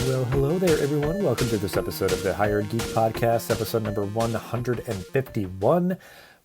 Well, hello there, everyone. Welcome to this episode of the Hired Geek Podcast, episode number 151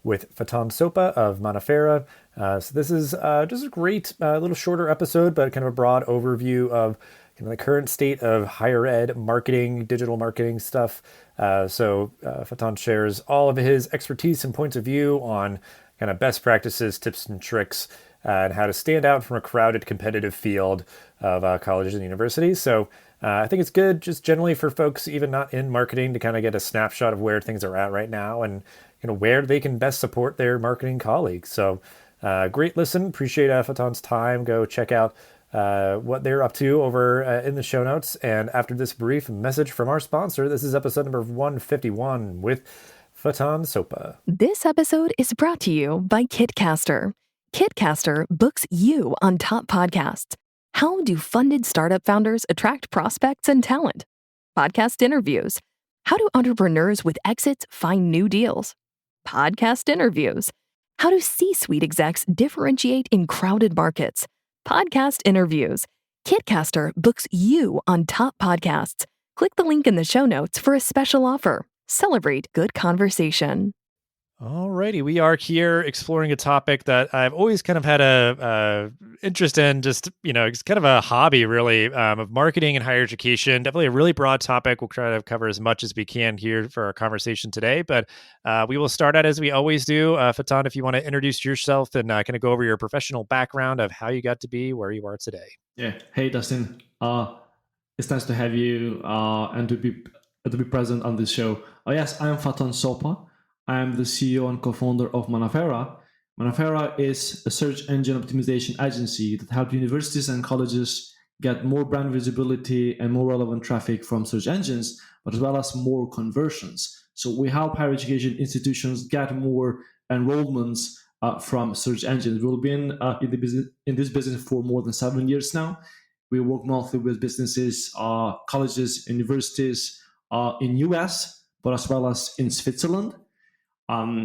with Faton Sopa of Manaferra. So this is just a great little shorter episode, but kind of a broad overview of kind of the current state of higher ed marketing, digital marketing stuff. So Faton shares all of his expertise and points of view on kind of best practices, tips and tricks, and how to stand out from a crowded competitive field of colleges and universities. So I think it's good just generally for folks even not in marketing to kind of get a snapshot of where things are at right now and where they can best support their marketing colleagues. So great listen. Appreciate Faton's time. Go check out what they're up to over in the show notes. And after this brief message from our sponsor, this is episode number 151 with Faton Sopa. This episode is brought to you by Kitcaster. Kitcaster books you on top podcasts. How do funded startup founders attract prospects and talent? Podcast interviews. How do entrepreneurs with exits find new deals? Podcast interviews. How do C-suite execs differentiate in crowded markets? Podcast interviews. Kitcaster books you on top podcasts. Click the link in the show notes for a special offer. Celebrate good conversation. Alrighty, we are here exploring a topic that I've always kind of had a interest in, just, it's kind of a hobby really, of marketing and higher education. Definitely a really broad topic. We'll try to cover as much as we can here for our conversation today, but we will start out as we always do. Faton, if you want to introduce yourself and kind of go over your professional background of how you got to be where you are today. Yeah. Hey, Dustin. It's nice to have you and to be present on this show. Yes, I'm Faton Sopa. I'm the CEO and co-founder of Manaferra. Manaferra is a search engine optimization agency that helps universities and colleges get more brand visibility and more relevant traffic from search engines, but as well as more conversions. So we help higher education institutions get more enrollments from search engines. We've been in this business for more than 7 years now. We work mostly with businesses, colleges, universities in US, but as well as in Switzerland.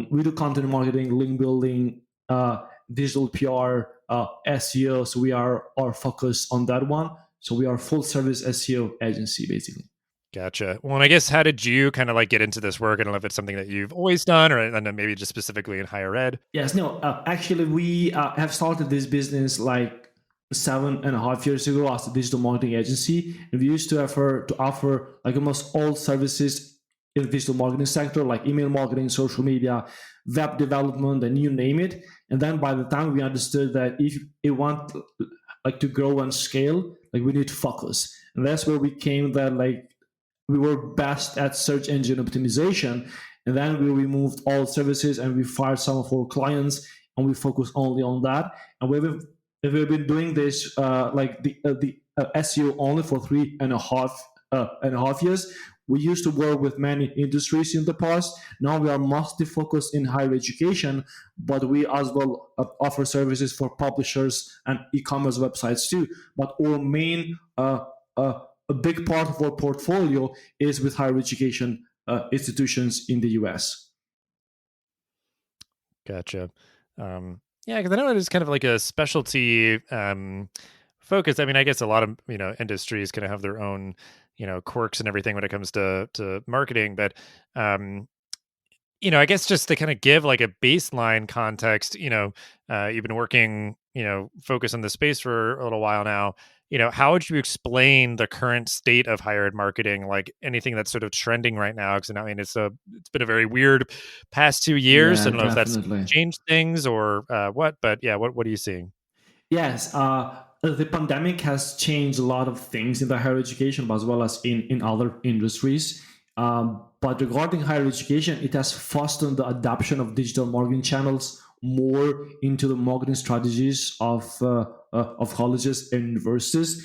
We do content marketing, link building, digital PR, SEO. So we are focused on that one. So we are a full service SEO agency, basically. Gotcha. Well, and I guess how did you kind of like get into this work? I don't know if it's something that you've always done or and then maybe just specifically in higher ed. Yes, no, actually we have started this business like 7.5 years ago as a digital marketing agency. And we used to offer like almost all services in the digital marketing sector, like email marketing, social media, web development, and you name it. And then by the time we understood that if you want like to grow and scale, like we need to focus. And that's where we came that like we were best at search engine optimization. And then we removed all services and we fired some of our clients and we focused only on that. And we've been doing this like the SEO only for 3.5 years. We used to work with many industries in the past. Now we are mostly focused in higher education, but we as well offer services for publishers and e-commerce websites too. But our main, a big part of our portfolio is with higher education institutions in the US. Gotcha. Yeah, because I know it is kind of like a specialty focus. I mean, I guess a lot of industries kind of have their own quirks and everything when it comes to marketing, but I guess just to kind of give like a baseline context, you've been working focus on the space for a little while now. How would you explain the current state of higher ed marketing, like anything that's sort of trending right now? Because I mean, it's been a very weird past 2 years. Yeah, I don't know definitely. if that's changed things or what, but yeah, what are you seeing? Yes, the pandemic has changed a lot of things in the higher education, but as well as in other industries. But regarding higher education, it has fostered the adoption of digital marketing channels more into the marketing strategies of colleges and universities.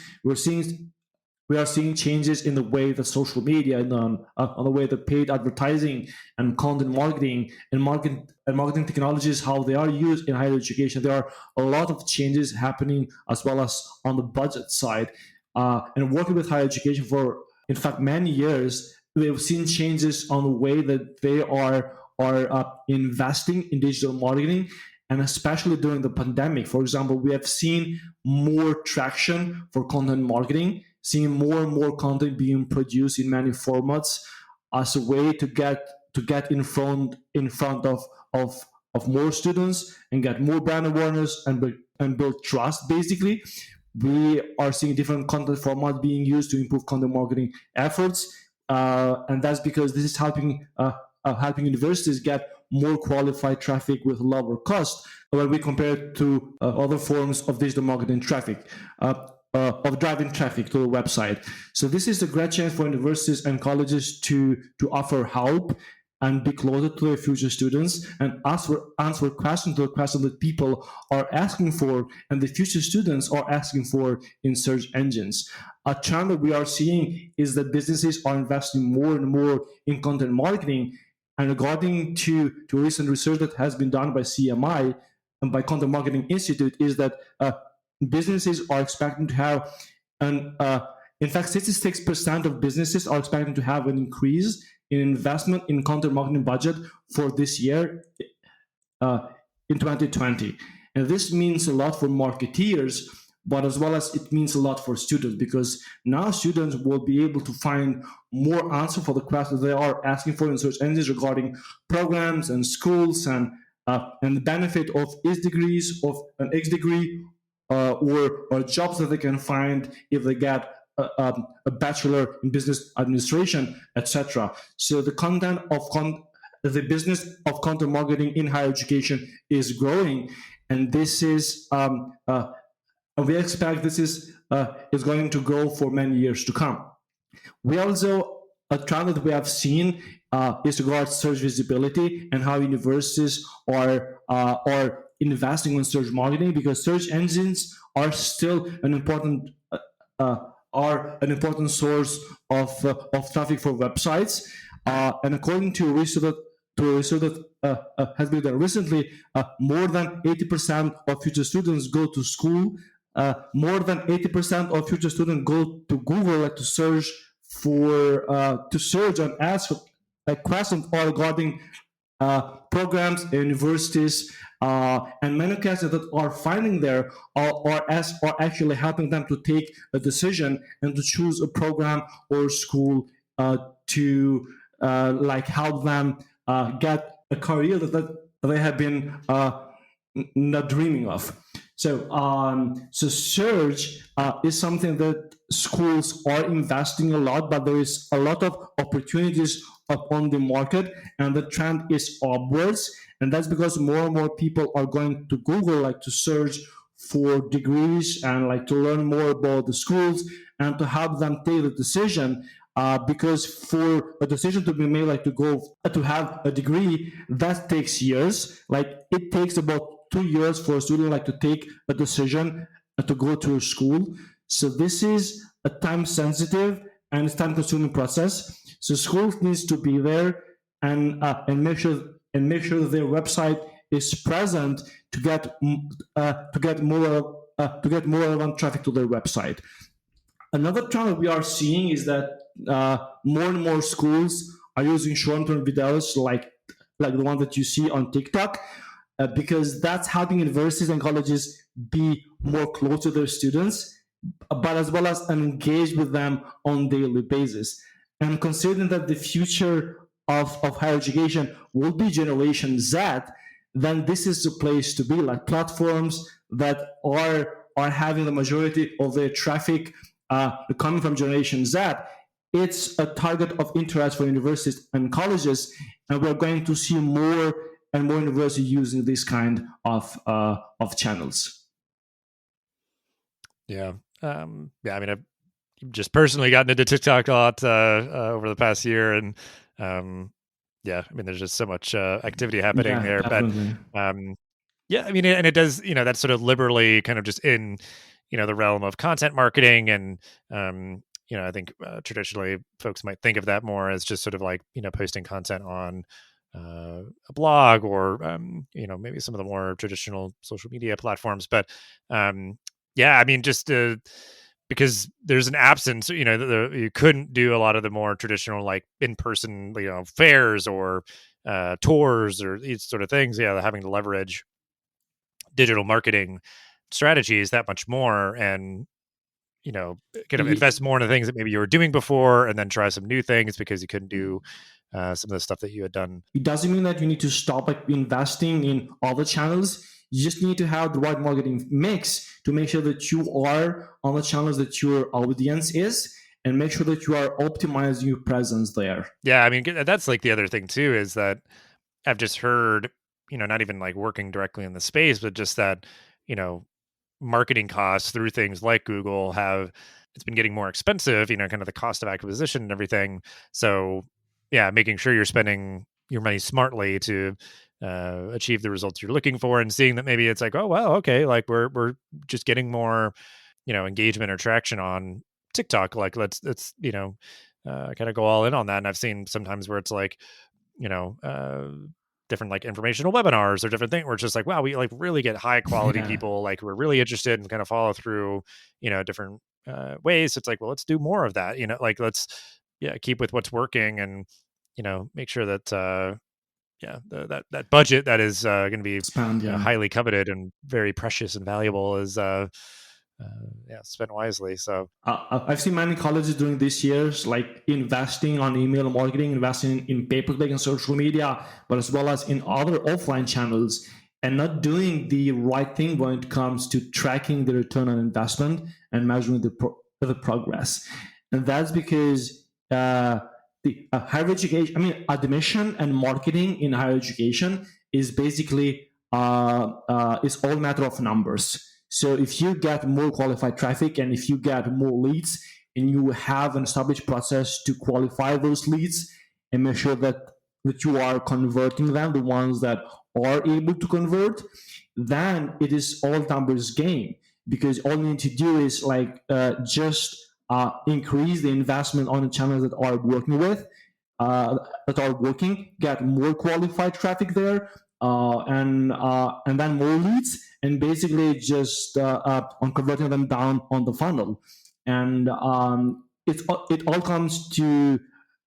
We are seeing changes in the way the social media and on the way the paid advertising and content marketing and marketing technologies, how they are used in higher education. There are a lot of changes happening as well as on the budget side. And working with higher education for, in fact, many years, we have seen changes on the way that they are investing in digital marketing. And especially during the pandemic, for example, we have seen more traction for content marketing seeing more and more content being produced in many formats as a way to get in front of more students and get more brand awareness and build trust. Basically, we are seeing different content formats being used to improve content marketing efforts, and that's because this is helping universities get more qualified traffic with lower cost when we compare it to other forms of digital marketing traffic. Of driving traffic to the website. So this is a great chance for universities and colleges to offer help and be closer to their future students and answer questions to the questions that people are asking for and the future students are asking for in search engines. A trend that we are seeing is that businesses are investing more and more in content marketing. And according to recent research that has been done by CMI and by Content Marketing Institute, is that businesses are expecting to have in fact 66% of businesses are expecting to have an increase in investment in content marketing budget for this year in 2020. And this means a lot for marketeers, but as well as it means a lot for students, because now students will be able to find more answer for the questions they are asking for in search engines regarding programs and schools and the benefit of is degrees, of an X degree, or jobs that they can find if they get a bachelor in business administration, etc. So the the business of content marketing in higher education is growing, and this is we expect this is going to grow for many years to come. We also a trend that we have seen is regards search visibility and how universities are investing in search marketing, because search engines are still an important source of traffic for websites. And according to a research that has been done recently, more than 80% of future students go to school. More than 80% of future students go to Google to search and ask questions regarding programs, universities, and many candidates that are finding there are actually helping them to take a decision and to choose a program or school to help them get a career that they have been not dreaming of. So search is something that schools are investing a lot, but there is a lot of opportunities upon the market, and the trend is upwards. And that's because more and more people are going to Google to search for degrees and to learn more about the schools and to help them take the decision. Because for a decision to be made, to have a degree, that takes years. It takes about 2 years for a student to take a decision to go to a school. So this is a time sensitive and it's time consuming process. So schools needs to be there and make sure that their website is present to get more relevant traffic to their website. Another trend that we are seeing is that more and more schools are using short-term videos like the one that you see on TikTok, because that's helping universities and colleges be more close to their students, but as well as engage with them on a daily basis. And considering that the future of higher education will be Generation Z, then this is the place to be. Platforms that are having the majority of their traffic coming from Generation Z, it's a target of interest for universities and colleges, and we're going to see more and more universities using this kind of channels. Yeah. I mean, I've just personally gotten into TikTok a lot over the past year, and yeah, I mean, there's just so much activity happening there. Definitely. But yeah, I mean, and it does, that's sort of liberally kind of just in, the realm of content marketing, and I think traditionally folks might think of that more as just sort of posting content on a blog or maybe some of the more traditional social media platforms. But yeah, I mean, just because there's an absence, you couldn't do a lot of the more traditional in-person fairs or tours or these sort of things. Yeah, having to leverage digital marketing strategies that much more. And kind of invest more in the things that maybe you were doing before, and then try some new things because you couldn't do some of the stuff that you had done? It doesn't mean that you need to stop investing in other channels. You just need to have the right marketing mix to make sure that you are on the channels that your audience is, and make sure that you are optimizing your presence there. Yeah, I mean, that's like the other thing too, is that I've just heard, not even like working directly in the space, but just that, marketing costs through things like Google it's been getting more expensive, kind of the cost of acquisition and everything. So yeah, making sure you're spending your money smartly to achieve the results you're looking for, and seeing that maybe it's like, oh, well, okay, like we're just getting more, engagement or traction on TikTok. Like let's kind of go all in on that. And I've seen sometimes where it's like, you know, uh, different like informational webinars or different things where it's just like, wow, we like really get high quality Yeah. people. Like we're really interested and kind of follow through, different ways. It's like, well, let's do more of that. Like let's keep with what's working, and make sure that that budget that is going to be Expand, yeah. highly coveted and very precious and valuable is spent wisely. So I've seen many colleges doing this years, like investing on email marketing, investing in pay-per-click and social media, but as well as in other offline channels, and not doing the right thing when it comes to tracking the return on investment and measuring the progress. And that's because the higher education, admission and marketing in higher education is basically it's all matter of numbers. So if you get more qualified traffic and if you get more leads and you have an established process to qualify those leads and make sure that you are converting them, the ones that are able to convert, then it is all numbers game, because all you need to do is just increase the investment on the channels that are working get more qualified traffic there, and then more leads, and basically just on converting them down on the funnel. And it all comes to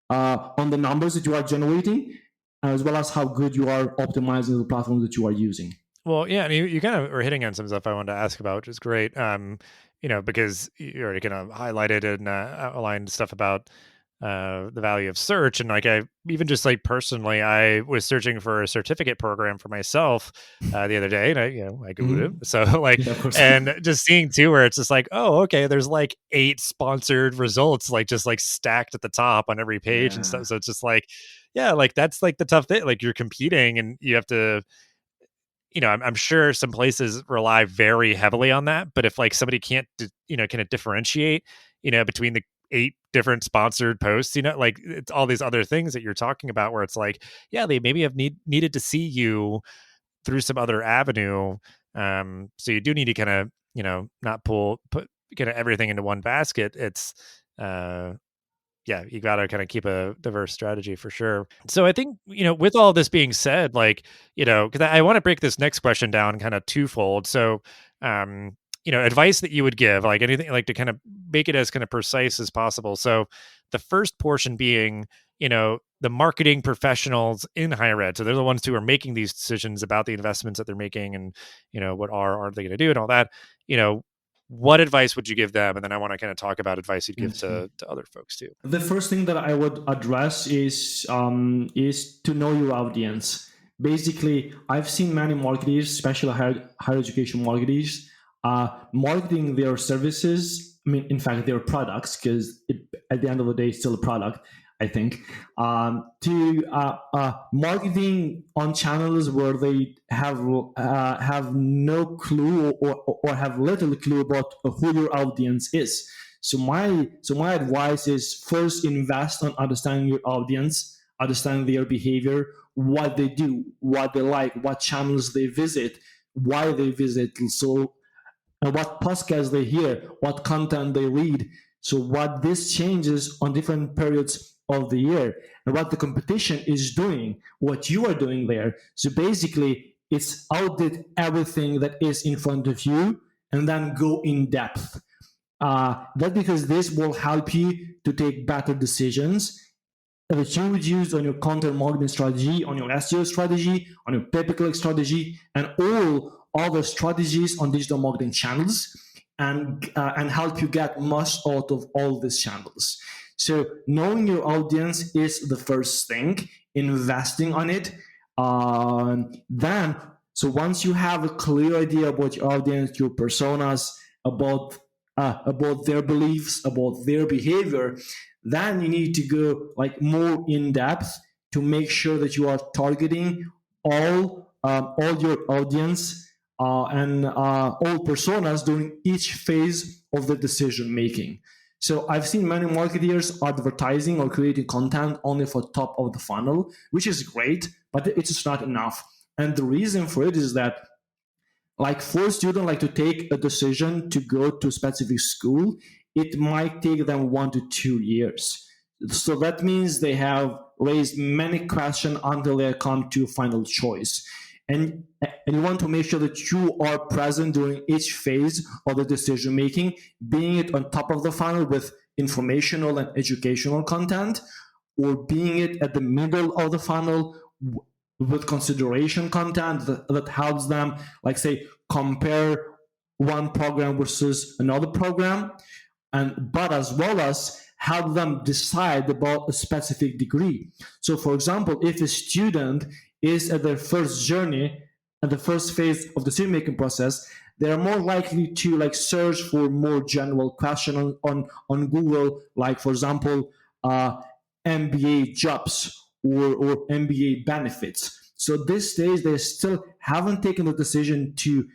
on the numbers that you are generating, as well as how good you are optimizing the platforms that you are using. well, yeah, and you kind of are hitting on some stuff I wanted to ask about, which is great. Because you already kind of highlighted and outlined stuff about the value of search. And like, I even just like personally, I was searching for a certificate program for myself the other day, and I Googled it. So like, Yeah, of course. and just seeing too, where it's just like, oh, okay, there's like 8 sponsored results, like just like stacked at the top on every page and Yeah. stuff. So it's just like, yeah, like that's like the tough thing. Like you're competing and you have to, I'm sure some places rely very heavily on that, but if like somebody can't, kind of differentiate, between the 8 different sponsored posts, like it's all these other things that you're talking about where it's like, yeah, they maybe have needed to see you through some other avenue. So you do need to kind of, not put kind of everything into one basket. It's, you got to kind of keep a diverse strategy for sure. So I think, with all this being said, like, because I want to break this next question down kind of twofold. So, advice that you would give, like anything, like to kind of make it as kind of precise as possible. So the first portion being, the marketing professionals in higher ed. So they're the ones who are making these decisions about the investments that they're making and, what aren't they going to do and all that, what advice would you give them? And then I want to kind of talk about advice you'd give to other folks too. The first thing that I would address is to know your audience. Basically, I've seen many marketers, especially higher education marketers, marketing their services. In fact, their products, because at the end of the day, it's still a product, I think, to marketing on channels where they have no clue or have little clue about who your audience is. So my advice is first invest on understanding your audience, understanding their behavior, what they do, what they like, what channels they visit, why they visit. So what podcasts they hear, what content they read. So what this changes on different periods of the year, and what the competition is doing, what you are doing there. So basically, it's audit everything that is in front of you and then go in depth. That's because this will help you to take better decisions that you would use on your content marketing strategy, on your SEO strategy, on your pay-per-click strategy, and all other strategies on digital marketing channels. and help you get most out of all these channels. So knowing your audience is the first thing, investing on it. Then, so once you have a clear idea about your audience, your personas, about their beliefs, about their behavior, then you need to go like more in depth to make sure that you are targeting all your audience and all personas during each phase of the decision making. So I've seen many marketers advertising or creating content only for top of the funnel, which is great, but it's just not enough. And the reason for it is that, like, for students like to take a decision to go to a specific school, it might take them 1 to 2 years. So that means they have raised many questions until they come to final choice. And you want to make sure that you are present during each phase of the decision making, being it on top of the funnel with informational and educational content, or being it at the middle of the funnel with consideration content that helps them, like, say, compare one program versus another program, but as well as help them decide about a specific degree. So for example, if a student is at their first journey, at the first phase of the decision making process, they are more likely to like search for more general question on Google, like for example, MBA jobs or MBA benefits. So this stage, they still haven't taken the decision to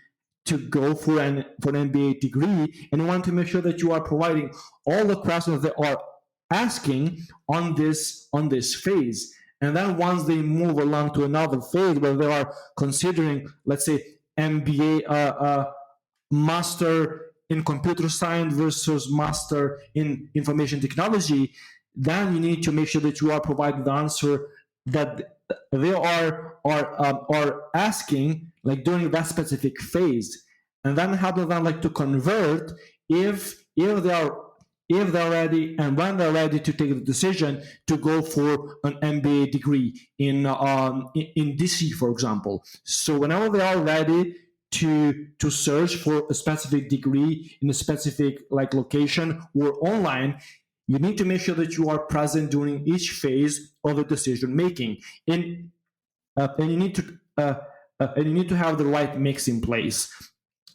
go for an MBA degree, and you want to make sure that you are providing all the questions they are asking on this phase. And then once they move along to another phase where they are considering, let's say, MBA master in computer science versus master in information technology, then you need to make sure that you are providing the answer that they are asking, like during that specific phase, and then helping them like to convert if they're ready and when they're ready to take the decision to go for an MBA degree in DC, for example. So whenever they are ready to search for a specific degree in a specific like location or online, you need to make sure that you are present during each phase of the decision making, and you need to have the right mix in place.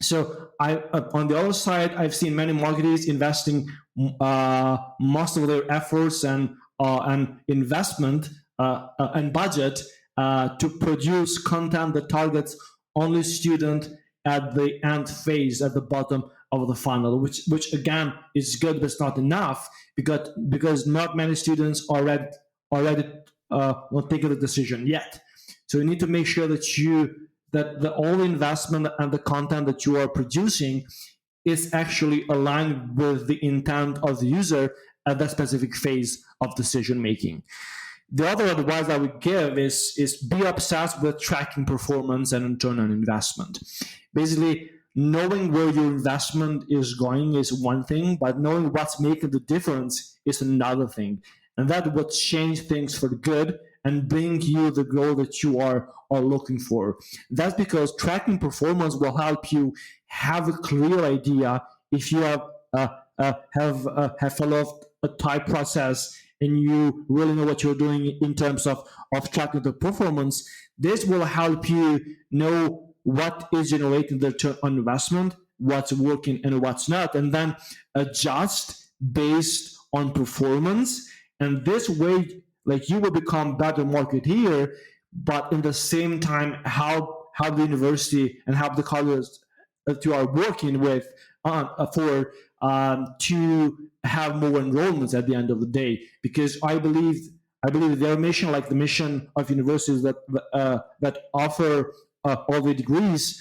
So on the other side, I've seen many marketers investing most of their efforts and investment and budget to produce content that targets only student at the end phase, at the bottom of the funnel, which again is good, but it's not enough because not many students are ready not taking the decision yet. So you need to make sure that the all investment and the content that you are producing is actually aligned with the intent of the user at that specific phase of decision making. The other advice I would give is be obsessed with tracking performance and return on investment. Basically, knowing where your investment is going is one thing, but knowing what's making the difference is another thing. And that would change things for good and bring you the growth that you are looking for. That's because tracking performance will help you have a clear idea if you have followed a type process and you really know what you're doing in terms of tracking the performance. This will help you know what is generating the return on investment, what's working and what's not, and then adjust based on performance. And this way, like, you will become better marketeer, but in the same time help the university and help the college that you are working with for to have more enrollments at the end of the day. Because I believe their mission, like the mission of universities that offer all the degrees,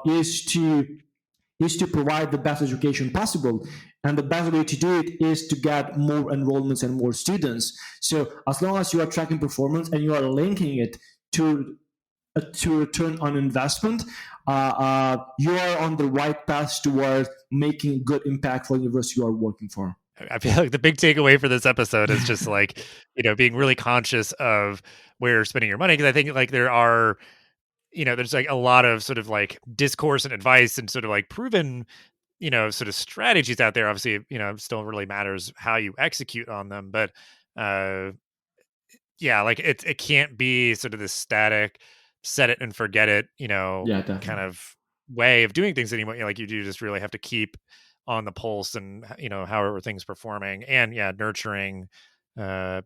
is to provide the best education possible. And the best way to do it is to get more enrollments and more students. So as long as you are tracking performance and you are linking it to return on investment, you are on the right path towards making good impact for the university you are working for. I feel like the big takeaway for this episode is just like, being really conscious of where you're spending your money. Because I think like there are, there's like a lot of sort of like discourse and advice and sort of like proven sort of strategies out there. Obviously, still really matters how you execute on them, but uh yeah, like it can't be sort of this static, set it and forget it, Yeah, kind definitely. of way of doing things anymore. Like you do just really have to keep on the pulse and how are things performing, and yeah, nurturing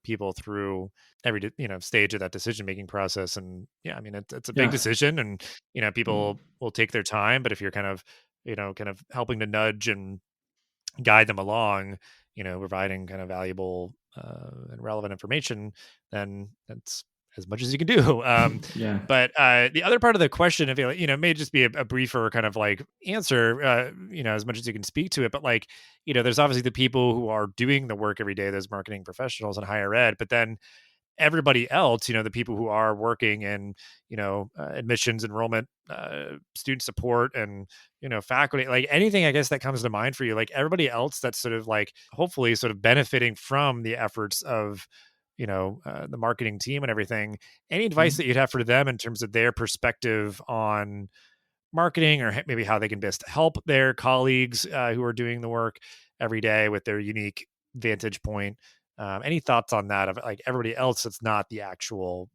people through every stage of that decision making process. And yeah, I mean it's a big Yeah. decision, and Mm. people will take their time, but if you're kind of kind of helping to nudge and guide them along, providing kind of valuable and relevant information, then that's as much as you can do. Yeah. But the other part of the question, if may just be a briefer kind of like answer, as much as you can speak to it. But like, there's obviously the people who are doing the work every day, those marketing professionals in higher ed, but then everybody else, the people who are working in, admissions, enrollment, student support, and, faculty, like anything, I guess, that comes to mind for you, like everybody else that's sort of like, hopefully sort of benefiting from the efforts of, the marketing team and everything. Any advice Mm. that you'd have for them in terms of their perspective on marketing, or maybe how they can best help their colleagues who are doing the work every day with their unique vantage point. Any thoughts on that of like everybody else that's not the actual,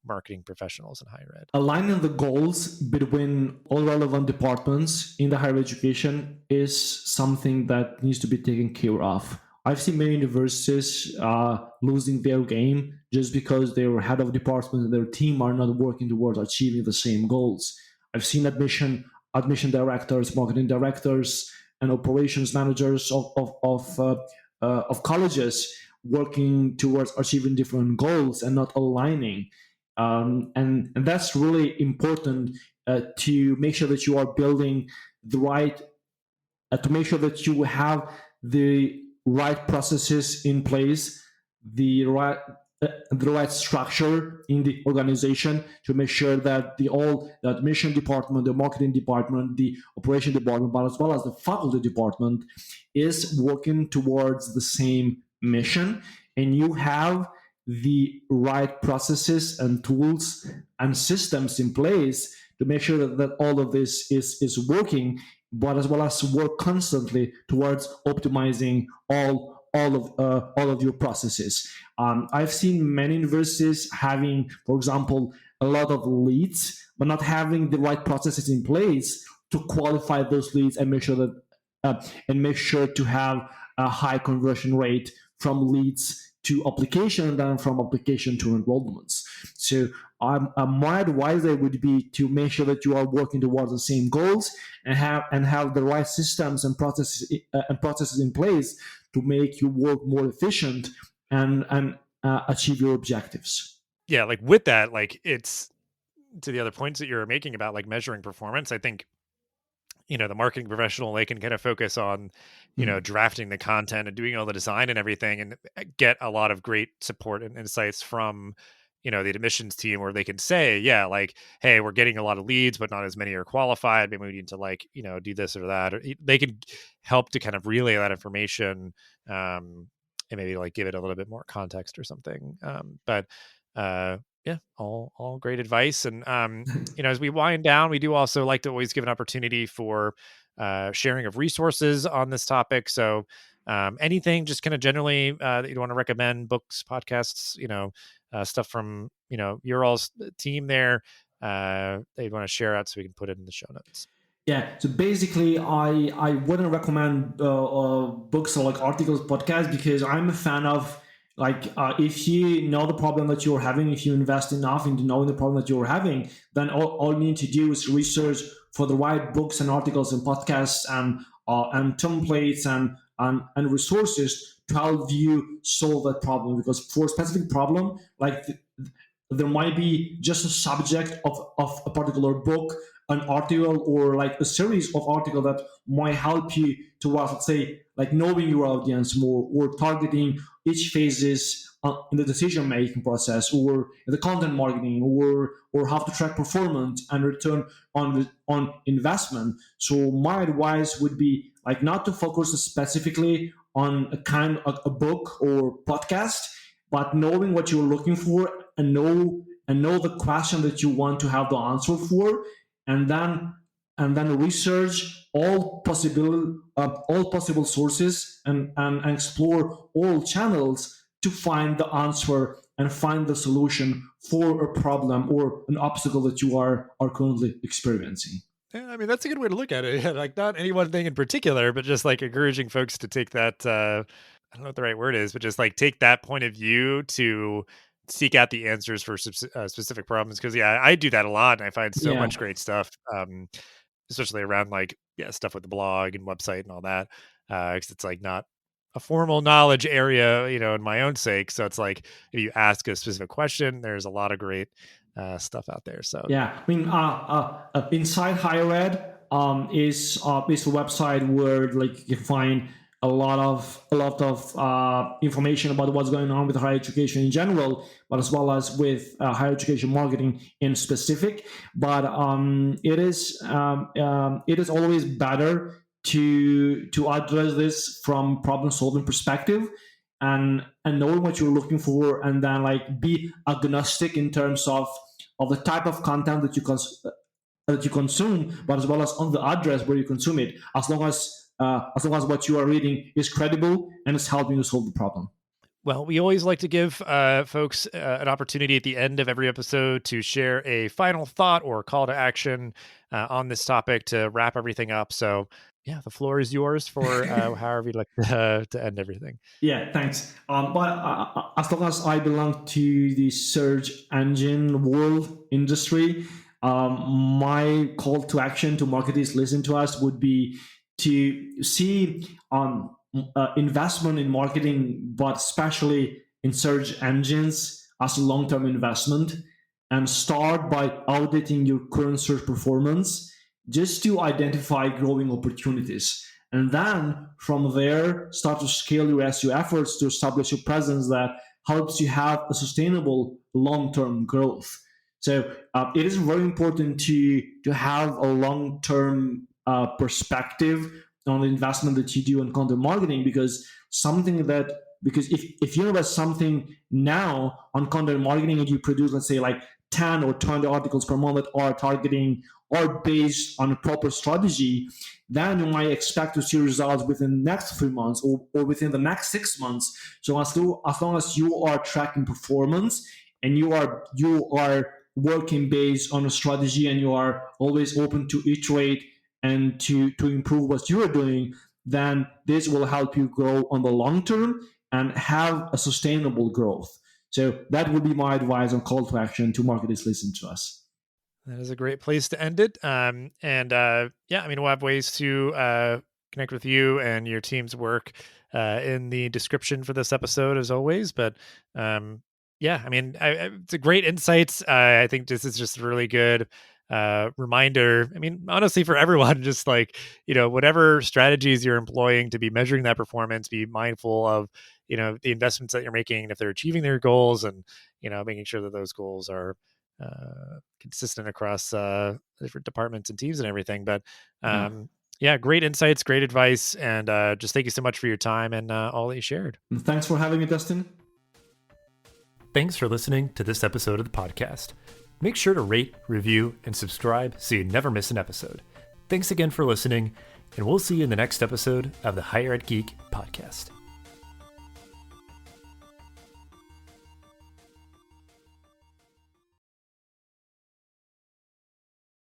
marketing professionals in higher ed? Aligning the goals between all relevant departments in the higher education is something that needs to be taken care of. I've seen many universities losing their game just because their head of department and their team are not working towards achieving the same goals. I've seen admission directors, marketing directors, and operations managers of colleges working towards achieving different goals and not aligning. And that's really important to make sure that you are building the right to make sure that you have the right processes in place, the right structure in the organization to make sure that the admission department, the marketing department, the operation department, but as well as the faculty department is working towards the same mission, and you have the right processes and tools and systems in place to make sure that all of this is working, but as well as work constantly towards optimizing all of your processes. I've seen many universities having, for example, a lot of leads, but not having the right processes in place to qualify those leads and make sure to have a high conversion rate from leads to application and then from application to enrollments. So my advice there would be to make sure that you are working towards the same goals and have the right systems and processes in place to make your work more efficient and achieve your objectives. Yeah, like with that, like it's to the other points that you're making about like measuring performance. I think the marketing professional, they can kind of focus on Mm. drafting the content and doing all the design and everything, and get a lot of great support and insights from the admissions team, where they can say, yeah, like, hey, we're getting a lot of leads but not as many are qualified, maybe we need to like do this or that, or they can help to kind of relay that information, and maybe like give it a little bit more context or something. But yeah, all great advice. And as we wind down, we do also like to always give an opportunity for sharing of resources on this topic. So anything just kind of generally that you'd want to recommend, books, podcasts, stuff from your all's team there, that you'd want to share out so we can put it in the show notes. Yeah, so basically, I wouldn't recommend books or like articles, podcasts, because I'm a fan of if you know the problem that you're having, if you invest enough into knowing the problem that you're having, then all you need to do is research for the right books and articles and podcasts and templates and resources to help you solve that problem. Because for a specific problem, there might be just a subject of a particular book, an article, or like a series of articles that might help you towards, let's say, like knowing your audience more or targeting each phases in the decision making process or in the content marketing or how to track performance and return on investment. So my advice would be like not to focus specifically on a kind of a book or podcast, but knowing what you're looking for and know the question that you want to have the answer for, and then and then research all possible sources, and explore all channels to find the answer and find the solution for a problem or an obstacle that you are currently experiencing. Yeah, I mean, that's a good way to look at it. Yeah, like not any one thing in particular, but just like encouraging folks to take that, I don't know what the right word is, but just like take that point of view to seek out the answers for specific problems. Cause yeah, I do that a lot and I find so Yeah, much great stuff, especially around like, yeah, stuff with the blog and website and all that. Cause it's like not a formal knowledge area, in my own sake. So it's like, if you ask a specific question, there's a lot of great stuff out there. So yeah. I mean, Inside Higher Ed is a website where like you can find a lot of information about what's going on with higher education in general, but as well as with higher education marketing in specific. But it is always better to address this from problem solving perspective, and knowing what you're looking for, and then like be agnostic in terms of the type of content that you consume, but as well as on the address where you consume it, as long as what you are reading is credible and is helping you solve the problem. well, we always like to give folks an opportunity at the end of every episode to share a final thought or call to action on this topic to wrap everything up. So, yeah, the floor is yours for however you'd like to end everything. Yeah, thanks. But as long as I belong to the search engine world industry, my call to action to marketers listen to us would be to see investment in marketing, but especially in search engines, as a long-term investment, and start by auditing your current search performance just to identify growing opportunities. And then from there, start to scale your SEO efforts to establish a presence that helps you have a sustainable long-term growth. So it is very important to have a long-term perspective on the investment that you do in content marketing, because if you invest something now on content marketing and you produce, let's say, like 10 or 20 articles per month that are targeting or based on a proper strategy, then you might expect to see results within the next 3 months, or within the next 6 months. So as long as you are tracking performance, and you are working based on a strategy, and you are always open to iterate and to improve what you are doing, then this will help you grow on the long term and have a sustainable growth. So that would be my advice on call to action to marketers listen to us. That is a great place to end it. Yeah, I mean, we'll have ways to connect with you and your team's work in the description for this episode, as always. But yeah, I mean, it's a great insights. I think this is just a really good reminder. I mean, honestly, for everyone, just like, whatever strategies you're employing to be measuring that performance, be mindful of, the investments that you're making, and if they're achieving their goals, and, making sure that those goals are consistent across different departments and teams and everything. But Yeah. yeah, great insights, great advice. And just thank you so much for your time and all that you shared. And thanks for having me, Dustin. Thanks for listening to this episode of the podcast. Make sure to rate, review, and subscribe so you never miss an episode. Thanks again for listening, and we'll see you in the next episode of the Higher Ed Geek podcast.